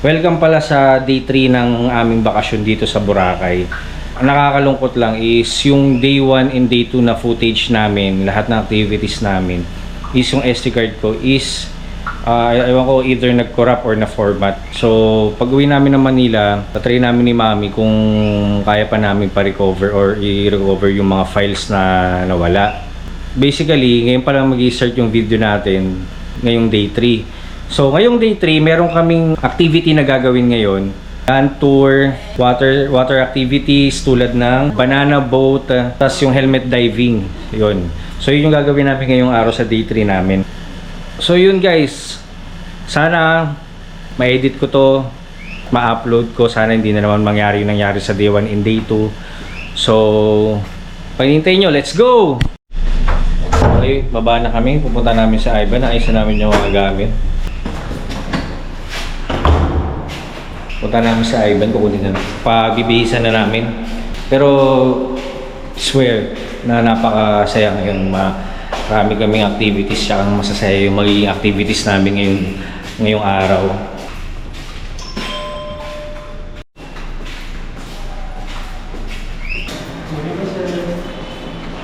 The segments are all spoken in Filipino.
Welcome pala sa day 3 ng aming bakasyon dito sa Boracay. Ang nakakalungkot lang is yung day 1 and day 2 na footage namin, lahat ng activities namin, is yung SD card ko is ewan ko, either nag-corrupt or na-format. So pag uwi namin ng Manila, tatry namin ni Mami kung kaya pa namin pa-recover or i-recover yung mga files na nawala. Basically, ngayon pa lang mag-i-start yung video natin ngayong day 3. So ngayong day 3, meron kaming activity na gagawin ngayon. Land tour, water activities tulad ng banana boat, tas yung helmet diving. Yun. So yun yung gagawin namin ngayong araw sa day 3 namin. So yun guys, sana ma-edit ko to, ma-upload ko. Sana hindi na naman mangyari yung nangyari sa day 1 and day 2. So panintay nyo, let's go! Okay, baba na kami. Pupunta namin sa Ivan. Naayos na namin yung mga gamit. Punta namin sa Ivan, kukunin na, pabibihisan na namin. Pero swear na napakasaya ngayon. Marami kaming activities, tsaka masasaya yung magiging activities namin ngayong araw.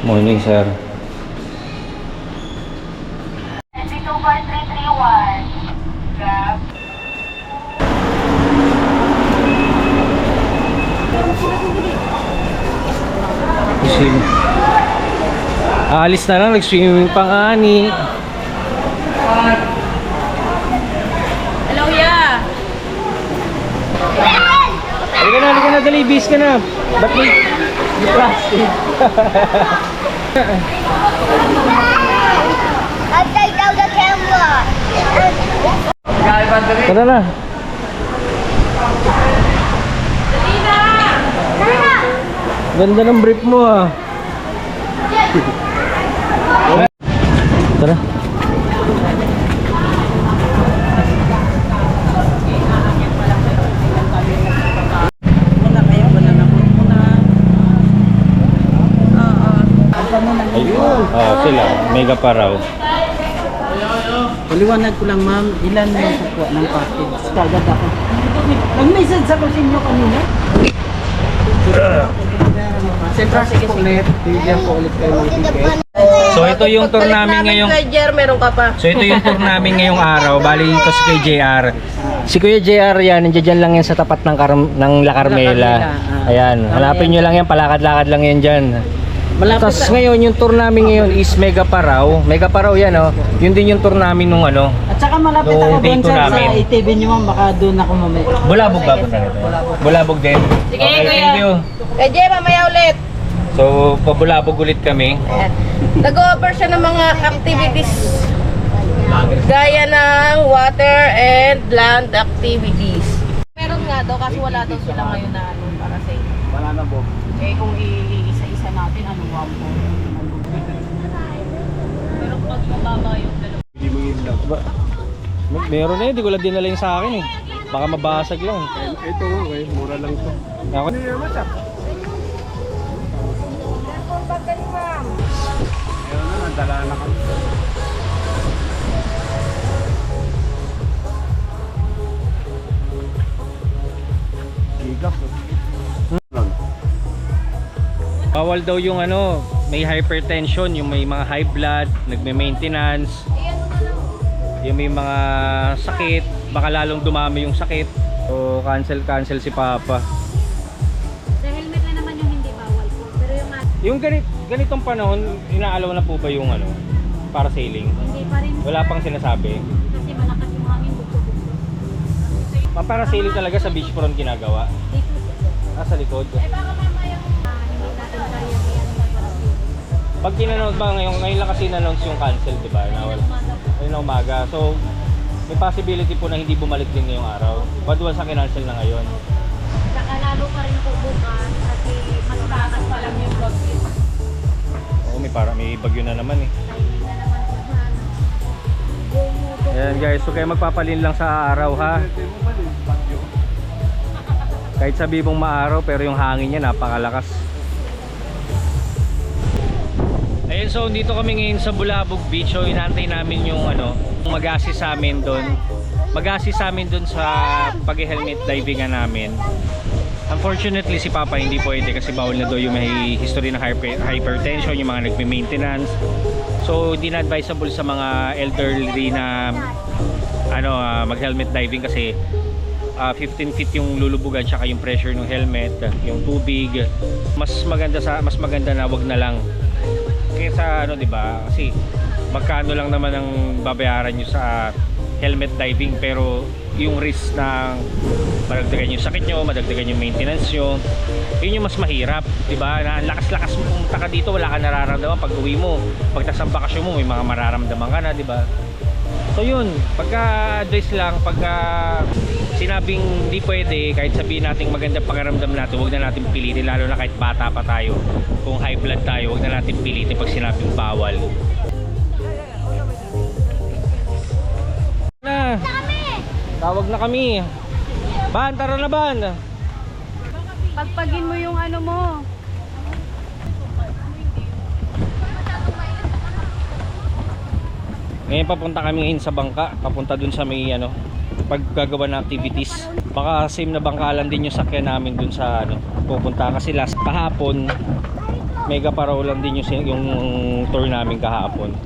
Morning sir. Alis na lang, nag-swimming pa nga ni. Hello, ya. Halika na, dali, bis ka na. Ba't may plastic? I'll take down the camera. Tara na. Ganda ng brief mo ah. Tara. Ayun. Oh, sila. Mega pa raw. Paliwanag ko lang ma'am, ilan yung kukuha ng package? Kagad ako. Nag-message ako sa inyo kanina. Siyempre po ulit, bigyan ko ulit kayo ng ticket. So ito yung tour namin ngayong Meron ka pa. So ito yung tour namin ngayong araw. Bali ito si Kuya JR. Si Kuya JR yan, nandiyan lang yan sa tapat ng La Carmela. Ayan, hanapin nyo lang yan, palakad-lakad lang yan dyan. Tapos ngayon, yung tour namin ngayon is Mega Paraw. Mega Paraw yan, oh. Yun din yung tour namin nung ano. At saka malapit ako doon sa ATV nyo ma'am, baka doon ako mamaya. Bulabog ba punta nito? Bulabog din? Sige, Okay, Kuya. thank you. Jay, mamaya ulit. So, pabulabog ulit kami. Nag-offer siya ng mga activities gaya ng water and land activities. Meron nga daw kasi wala daw sila ngayon na ano para sa inyo. Wala na po. Eh kung iisa-isa natin, ano nga po? Pero pag mababa yung dalawa. Hindi mo yun lang. Meron na yun, di ko lang dinala yung sa akin eh. Baka mabasag lang. Ito okay, mura lang to. Ako. Ayun na, nadala na kami. Sigap. Bawal daw yung ano, may hypertension, yung may mga high blood, nagme-maintenance, yung may mga sakit, baka lalong dumami yung sakit. So cancel si Papa. Sa helmet na naman yung hindi bawal po. Pero yung Yung ganitong panahon, inaalaw na po ba yung ano, para sailing? hindi pa rin. Wala pang sinasabi. Kasi malakas yung hangin bugso-bugso. Para sailing talaga sa beachfront ginagawa. Dito po. Sa likod. Baka mamaya hindi natin kaya yan para Pag kinanood ba ngayon lang kasi in-announce yung cancel, di ba? Ayun na umaga. So, may possibility po na hindi bumalik din ngayong araw. But once sa kinancel na ngayon. Saka lalo pa rin po bukas kasi mas takas pa lang yung vlog yun. Oo, may bagyo na naman eh. Ayan guys, so kayo magpapalin lang sa araw ha. Kahit sabi mong maaraw pero yung hangin niya napakalakas. Ayun, so dito kami ngayon sa Bulabog Beach. So inaantay namin yung mag-assist sa amin doon. mag-assist sa amin dun sa pag-helmet diving namin. Unfortunately, si Papa hindi pwede kasi bawal na daw yung may history ng hypertension, yung mga nagme-maintenance. So, hindi na advisable sa mga elderly na mag-helmet diving kasi 15 feet yung lulubugan tsaka yung pressure ng helmet, yung tubig. Mas maganda na wag na lang. Kaysa 'di ba? Kasi magkano lang naman ang babayaran niyo sa helmet diving pero yung risk ng madagdagan yung sakit nyo, madagdagan yung maintenance nyo, yun yung mas mahirap, diba? Na ang lakas-lakas mo pumunta ka dito, wala ka nararamdaman. Pag uwi mo, pagtas ng bakasyon mo, may mga mararamdaman ka na, diba? So yun, pagka-advice lang, pagka sinabing hindi pwede, kahit sabihin natin magandang pakiramdam natin, huwag na natin pilitin, lalo na kahit bata pa tayo. Kung high blood tayo, huwag na natin pilitin pag sinabing bawal. Na, tawag na kami. Ban, tara na Ban. Pagpagin mo yung ano mo. Ngayon papunta kami ngayon sa bangka, papunta dun sa may paggagawa ng activities. Baka same na bangkalan din yung sakyan namin dun sa pupunta kasi last kahapon mega paraulan din yung tour namin kahapon.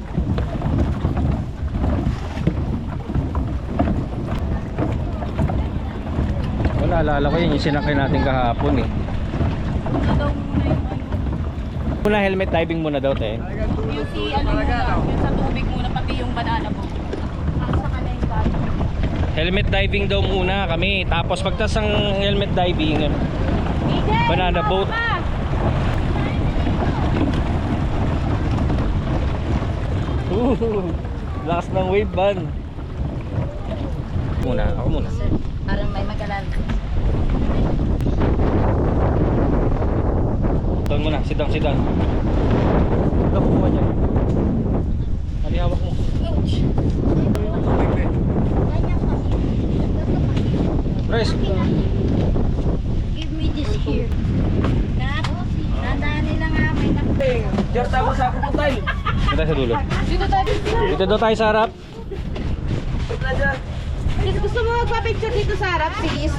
Naalala ko yun yung sinakay natin kahapon eh. Muna helmet diving muna daw te. Yung si muna, yung sa tubig muna, pati yung banana boat. Sa kanay Helmet diving daw muna kami. Tapos pagtas ang helmet diving, banana boat. Lakas ng wave ban. Ako muna. Parang may mag-alala. Doon muna, sit down. Huwag mo ba dyan? Hali, hawak mo. Press. Give me this here. Dadaanin lang nga may Diyan tayo sa pupuntal. Dito sa dulo. Dito daw tayo sa harap. Gusto mo magpa-picture dito sa harap, sis?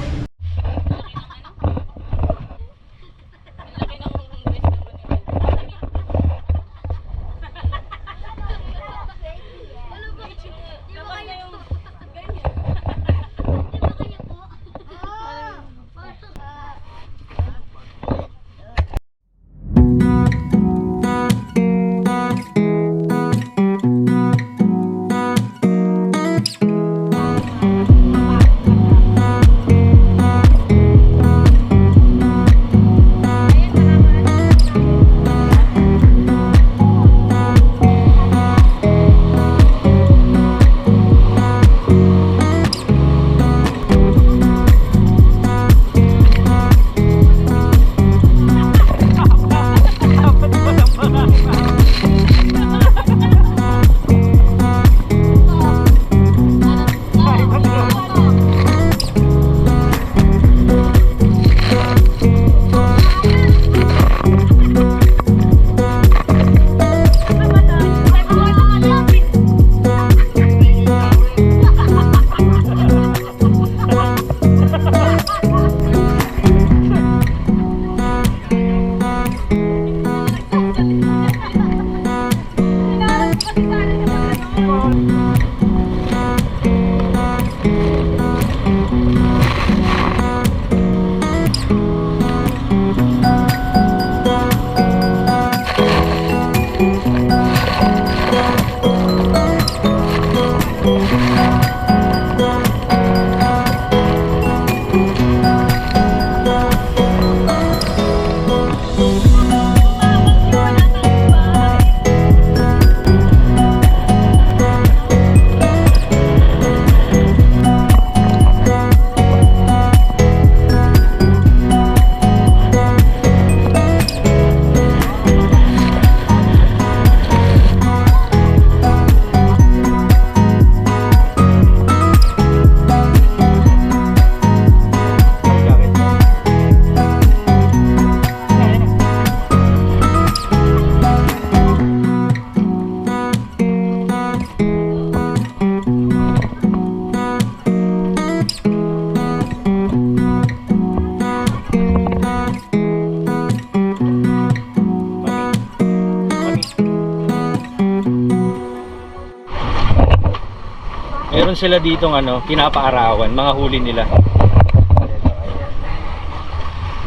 sila dito pinapaarawan, mga huli nila.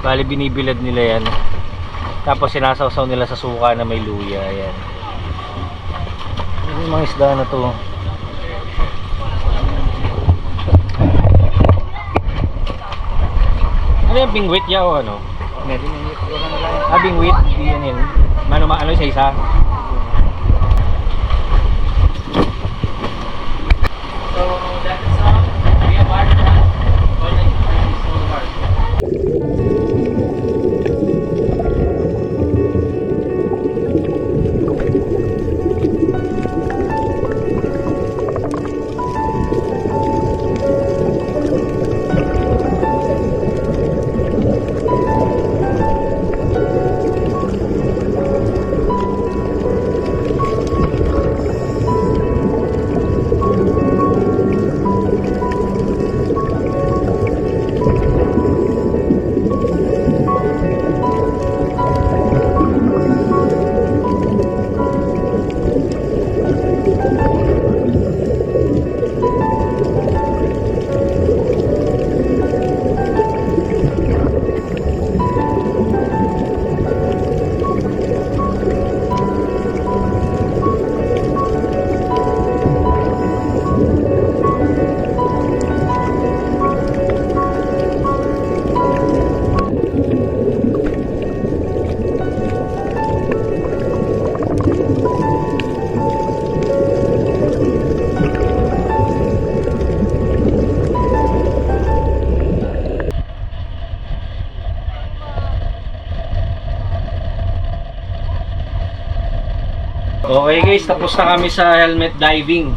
Bali binibilad nila yan. Tapos sinasawsaw nila sa suka na may luya. Ayan. Yung mga isda na to. Ano yung bingwit ya o ano? Bingwit? Yan yun. Ano isa-isa? So that's all. We have our online so far. Okay guys, tapos na kami sa helmet diving.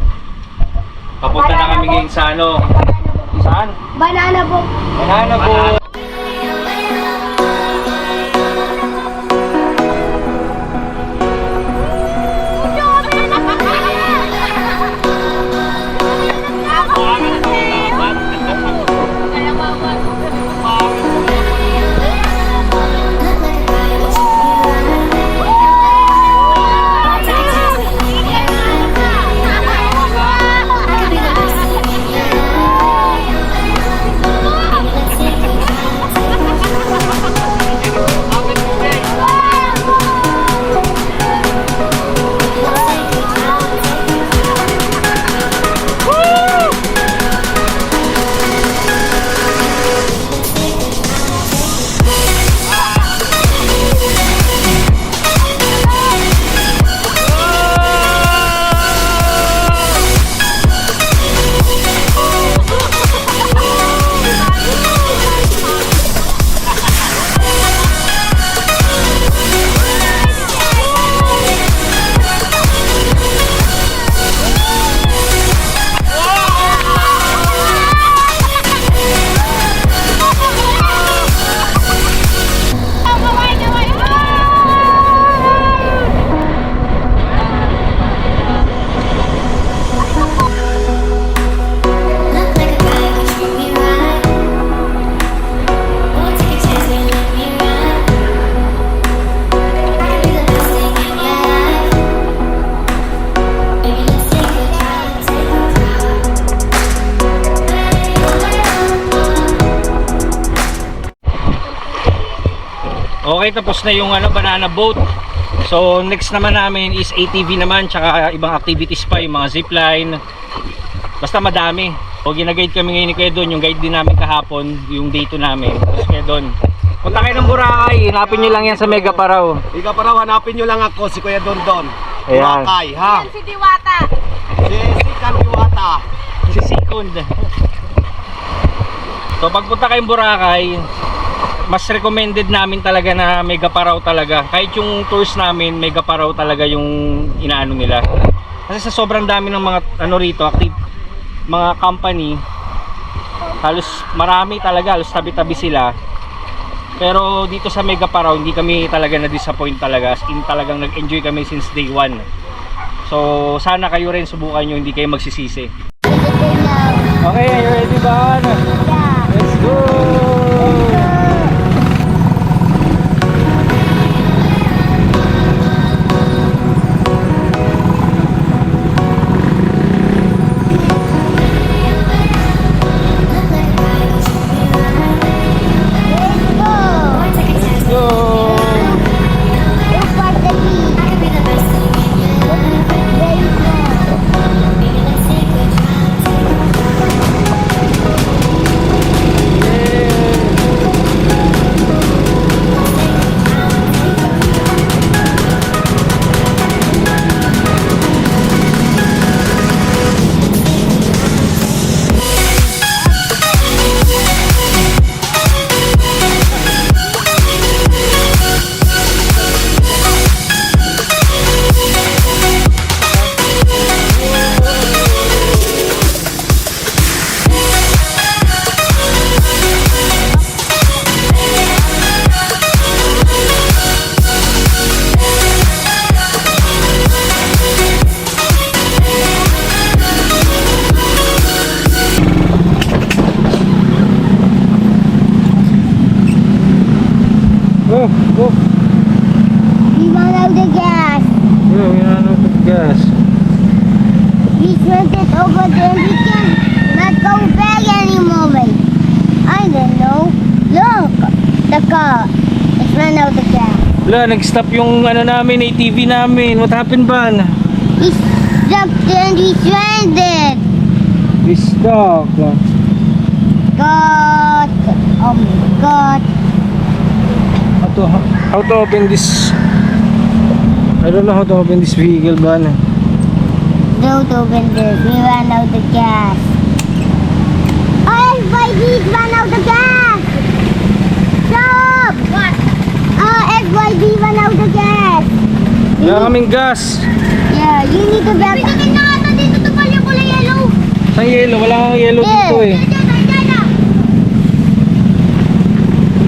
Papunta na kami ngayon sa ano? Saan? Banana boat. Banana boat. Okay, tapos na yung banana boat. So next naman namin is ATV naman, tsaka ibang activities pa, yung mga zipline. Basta madami. O ginaguide kami ngayon ni Kuya Don, yung guide din namin kahapon, yung day 2 namin. Tapos Kuya Don, punta kayo ng Boracay, hanapin nyo lang yan sa Mega Paraw. Mega Paraw, hanapin nyo lang ako, si Kuya Don Don. Ayan. Boracay, ha? Si Diwata. Si Kandiwata. Si Sikond. So pagpunta kayong Boracay, mas recommended namin talaga na Mega Paraw talaga. Kahit yung tours namin, Mega Paraw talaga yung inaano nila. Kasi sa sobrang dami ng mga rito, mga company, halos marami talaga, halos tabi-tabi sila. Pero dito sa Mega Paraw, hindi kami talaga na-disappoint talaga. As in, talagang nag-enjoy kami since day 1. So sana kayo rin subukan nyo, hindi kayo magsisisi. Okay, are you ready ba? Yeah. Let's go! go, go. We run out of gas. Go, we run out of gas. We sent it over there. We can not go back anymore. Wait. I don't know. Look, the car. It's run out of gas. Wala, nag-stop yung ano namin, ATV namin. What happened ba? We stopped and we stranded. We stuck. God. Oh my God. How to open this? I don't know how to open this vehicle ba? Don't open this. We ran out of gas. Oh, SYD's ran out of gas. Stop. What? SYD ran out of gas. Wala kaming gas. Yeah, you need to back. Pinagin na ata dito to pala kulay yellow. Sa yellow, wala kang yellow dito eh.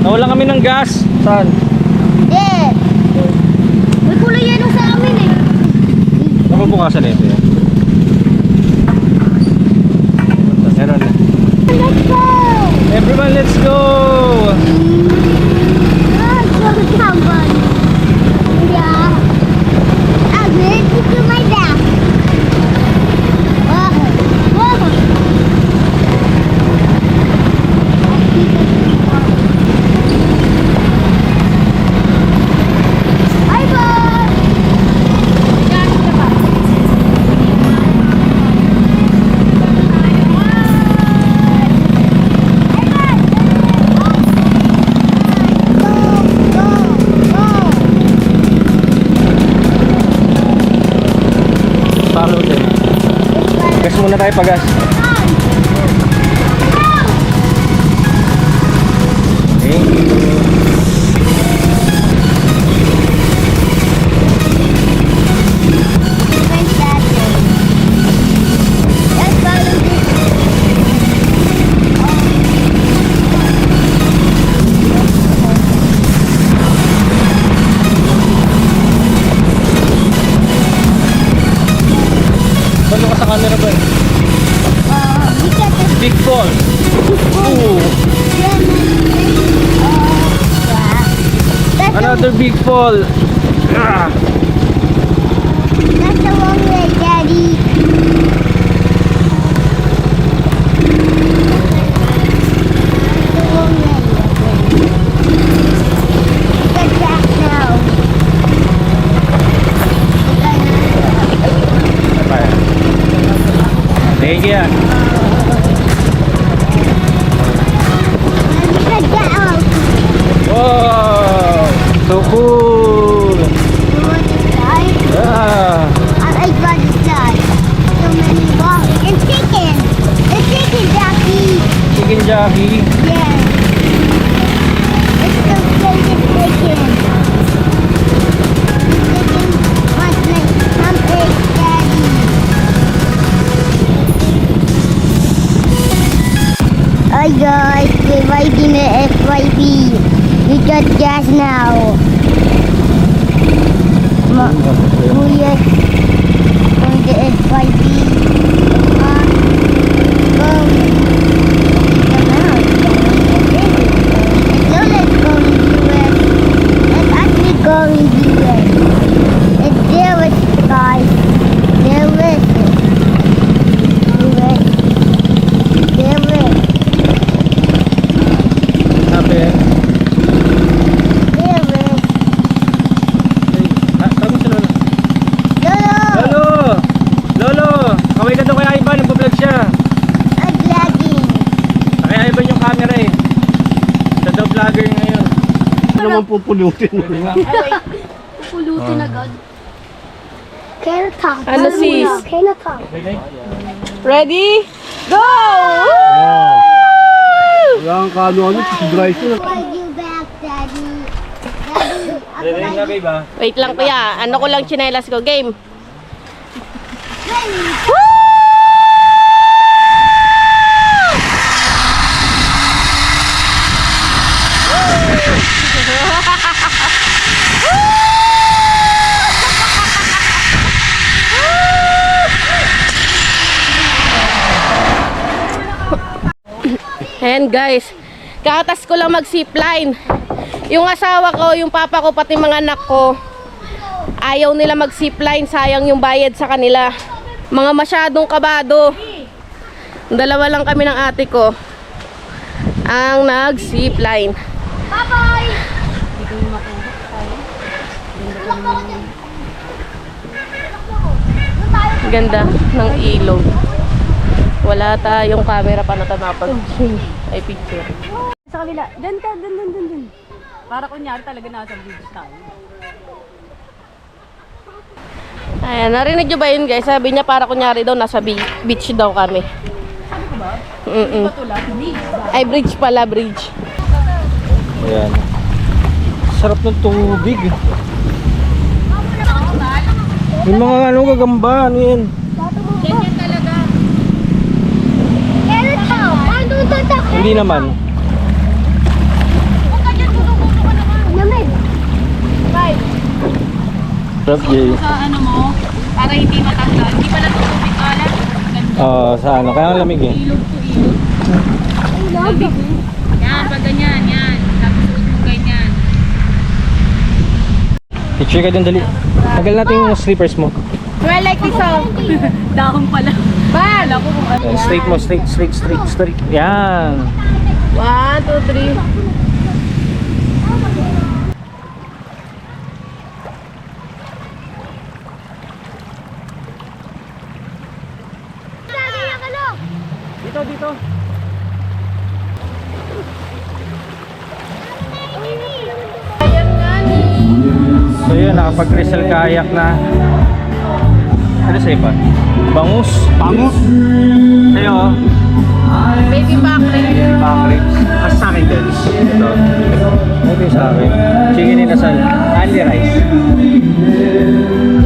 Nawala kami ng gas. Saan? There. May kulay yellow sa amin eh. Napabukasan na ito yan. Meron na. Let's go. Everyone, let's go! Come on. Yeah. I'm ready to do my back. Whoa. Whoa. Bye-bye. Follow din. Gas muna tayo pagas. Thank you. Balo ka sa camera ba? Big Fall. Ooh. Another big fall. Ah. That's the wrong way, Daddy. The wrong way. Get back now. Thank you. Get out. Wow. So cool. You want to die? Ah. I got to die. So many balls. And chicken. The chicken, Jackie. Chicken jockey. Yeah. It's the favorite chicken. Chicken wants like some egg, Daddy. Hi guys, we're riding the SYB. We got gas now. Kuya, on the SYB. Go. Come out. No, let's go in US. Let's actually go in US. It's there is guys. There is US. There is. Sabi. There is. Sabi sa lolo. Lolo! Lolo! Lolo! Kaway ka daw kay Ivan. Nagpa-vlog siya. I'm vlogging. Kay Ivan yung camera eh. Siya daw vlogger ngayon. Ano naman pupulutin mo? Pulutin agad. Kenatang. Ano, sis? Kenatang. Ready? Go! Wala kang kano-ano, dry ko. Why'd you back, Daddy? Daddy, ako Ready na like... babe ah. Wait lang kuya. Ano ko lang chinelas ko. Game. Ayan guys, katas ko lang mag-zipline. Yung asawa ko, yung papa ko, pati mga anak ko, ayaw nila mag-zipline, sayang yung bayad sa kanila. Mga masyadong kabado. Dalawa lang kami ng ate ko ang nag-zipline. Bye-bye! Ganda ng ilog. Wala tayong camera pa na tamapag ay picture. Sa kabila. Dun. Para kunyari talaga nasa beach tayo. Ayan, narinig nyo ba yun guys? Sabi niya para kunyari daw nasa beach daw kami. Sabi ko ba? Patulad, beach. Ay, bridge pala, bridge. Ayan. Sarap ng tubig. Yung mga ano gagamba, ano yan? Ganyan talaga. Hindi naman. Sarap, Jay. Sa ano mo, para hindi matanggal. Hindi pala tubig ka lang. Sa ano, kaya ang lamig eh. Ilog to ilog. Yan, pag ganyan, yan. Tapos suot mo ganyan. Picture ka dun, dali. Tagal natin yung slippers mo. Well, like this oh. Dahon pala. Bal! Ako kung ano. Ayan, straight mo, straight. Yan. 1, 2, 3. Dito. Ayan nga ni. So yun, nakapag-crystal kayak na. Ano sa'yo pa? Bangus. Sa'yo, oh. Baby back ring. Back ribs. As sa akin din. Ito. Ito yung sa akin. Chicken inasal. Only rice.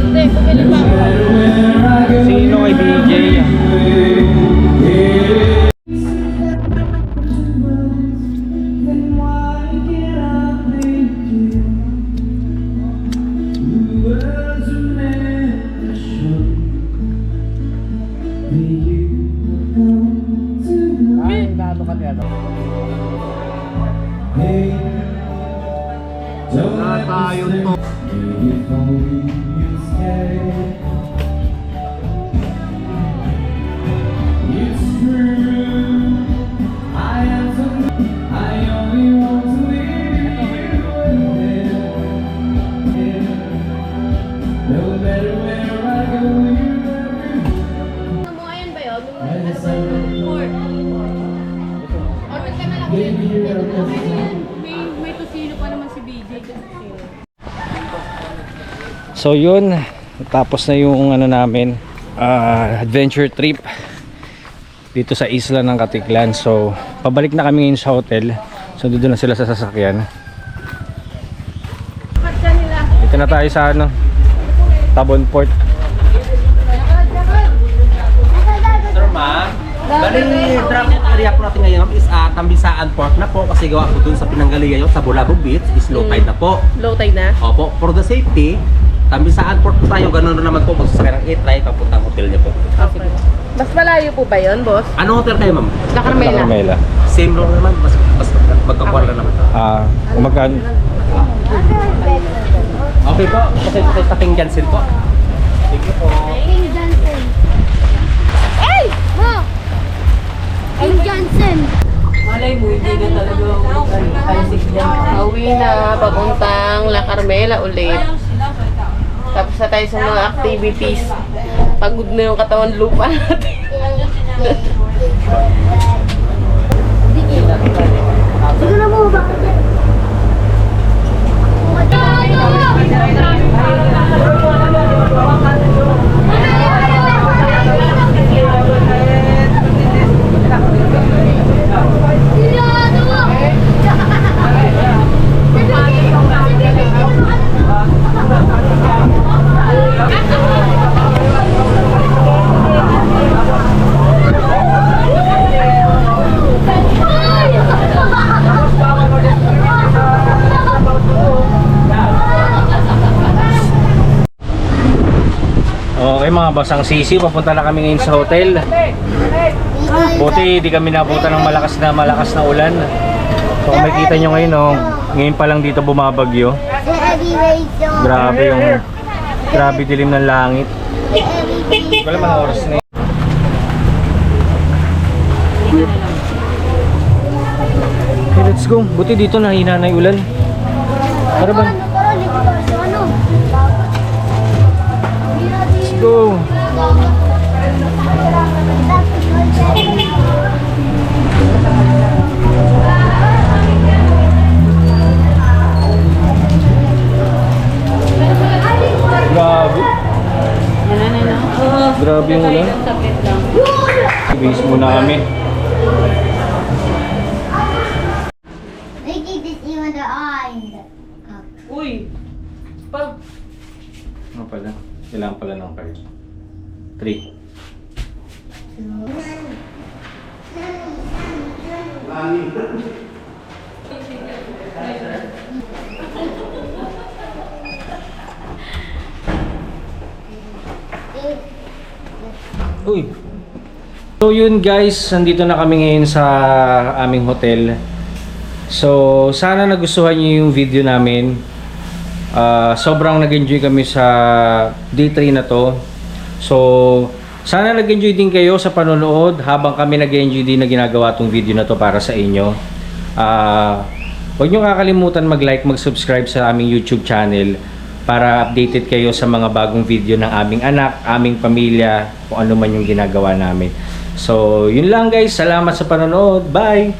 Hindi, bumili pa ako. Sino kay DJ? Tayo to. Namuhayan ba yun? Pork. Order ka na lang. May tusino pa naman si BJ. So yun, tapos na yung ano namin, adventure trip dito sa isla ng Katiklan. So pabalik na kami ngayon sa hotel. So doon na sila sa sasakyan. Dito na tayo sa ano, Tabon Port. Bali, drop area po natin ngayon is Tambisaan Port na po kasi gawa po dun sa Pinanggalingan sa Bulabog Beach is low tide na po. Low tide na? Opo, for the safety, Tambisaan Port po tayo, ganun na naman po magsasakay ng 8 ride papuntang hotel niya po. Okay. Mas malayo po ba yun, boss? Anong hotel kayo, ma'am? La Carmela. Carmela. Same room naman, mas magkakuha na naman. Magkano? Okay po, kasi ito sa King Johnson po. Thank you po. King Johnson. Ay! Ma! King Johnson. Malay mo, hindi na talaga kalsik dyan. Pauwi na, papuntang La Carmela ulit. Tapos na tayo sa mga activities. Pagod na yung katawan lupa natin. Siguro mo ba? Okay mga basang sisi, papunta na kami ngayon sa hotel. Buti di kami nabutan ng malakas na ulan. So kung makikita nyo ngayon, Ngayon pa lang dito bumabagyo. The heavyweight zone. Grabe dilim ng langit. The heavyweight Wala mga oras na Okay, let's go. Buti dito nahina na yung ulan. Para ba? Let's go. Grabe. Grabe yung ulan. Base muna kami. They keep this you in the eye. Uy! Pag Ano pala? Kailangan pala ng card. 3. Uy! So yun guys, nandito na kami ngayon sa aming hotel. So sana nagustuhan niyo yung video namin. Sobrang nag-enjoy kami sa day 3 na to. So sana nag-enjoy din kayo sa panonood habang kami nag-enjoy din na ginagawa tong video na to para sa inyo. Huwag niyo kakalimutan mag-like, mag-subscribe sa aming YouTube channel para updated kayo sa mga bagong video ng aming anak, aming pamilya, kung ano man yung ginagawa namin. So, yun lang guys. Salamat sa panonood. Bye!